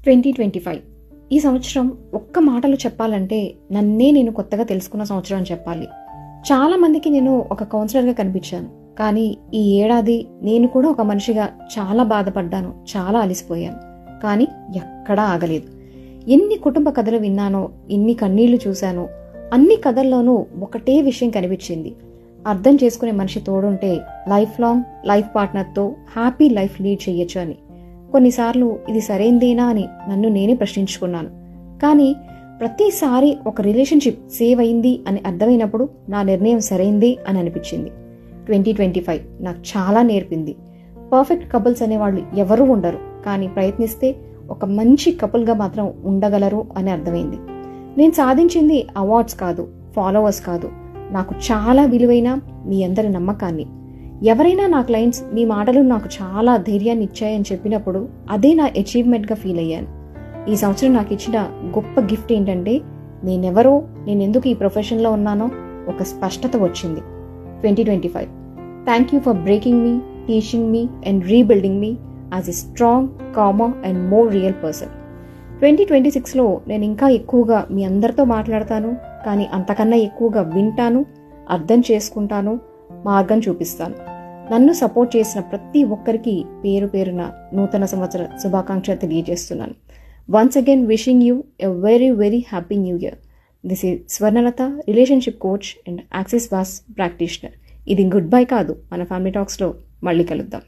2025 ఈ సంవత్సరం ఒక్క మాటలో చెప్పాలంటే నన్నే నేను కొత్తగా తెలుసుకున్న సంవత్సరం అని చెప్పాలి. చాలా మందికి నేను ఒక కౌన్సిలర్గా కనిపించాను, కానీ ఈ ఏడాది నేను కూడా ఒక మనిషిగా చాలా బాధపడ్డాను, చాలా అలసిపోయాను. కానీ ఎక్కడా ఆగలేదు. ఎన్ని కుటుంబ కథలు విన్నానో, ఎన్ని కన్నీళ్లు చూశానో, అన్ని కథల్లోనూ ఒకటే విషయం కనిపించింది. అర్థం చేసుకునే మనిషి తోడుంటే లైఫ్ లాంగ్ లైఫ్ పార్ట్నర్తో హ్యాపీ లైఫ్ లీడ్ చేయొచ్చు అని. కొన్నిసార్లు ఇది సరైందేనా అని నన్ను నేనే ప్రశ్నించుకున్నాను. కానీ ప్రతిసారి ఒక రిలేషన్షిప్ సేవ్ అయింది అని అర్థమైనప్పుడు నా నిర్ణయం సరైందే అని అనిపించింది. 2025 నాకు చాలా నేర్పింది. పర్ఫెక్ట్ కపుల్స్ అనేవాళ్ళు ఎవరూ ఉండరు, కానీ ప్రయత్నిస్తే ఒక మంచి కపుల్గా మాత్రం ఉండగలరు అని అర్థమైంది. నేను సాధించింది అవార్డ్స్ కాదు, ఫాలోవర్స్ కాదు, నాకు చాలా విలువైన మీ అందరి నమ్మకాన్ని. ఎవరైనా నా క్లయింట్స్ మీ మాటలు నాకు చాలా ధైర్యాన్ని ఇచ్చాయని చెప్పినప్పుడు అదే నా అచీవ్మెంట్గా ఫీల్ అయ్యాను. ఈ సంవత్సరం నాకు ఇచ్చిన గొప్ప గిఫ్ట్ ఏంటంటే నేనెవరో, నేనెందుకు ఈ ప్రొఫెషన్లో ఉన్నానో ఒక స్పష్టత వచ్చింది. 2025 థ్యాంక్ యూ ఫర్ బ్రేకింగ్ మీ, టీచింగ్ మీ అండ్ రీబిల్డింగ్ మీ as a strong, calmer and more real person. 2026లో నేను ఇంకా ఎక్కువగా మీ అందరితో మాట్లాడతాను, కానీ అంతకన్నా ఎక్కువగా వింటాను, అర్థం చేసుకుంటాను, మార్గం చూపిస్తాను. నన్ను సపోర్ట్ చేసిన ప్రతి ఒక్కరికి పేరు పేరున నూతన సంవత్సర శుభాకాంక్షలు తెలియజేస్తున్నాను. Once again wishing you a very very happy new year. This is Swarnalatha, relationship coach and axis boss practitioner. ఇది గుడ్ బై కాదు. మన ఫ్యామిలీ టాక్స్లో మళ్ళీ కలుద్దాం.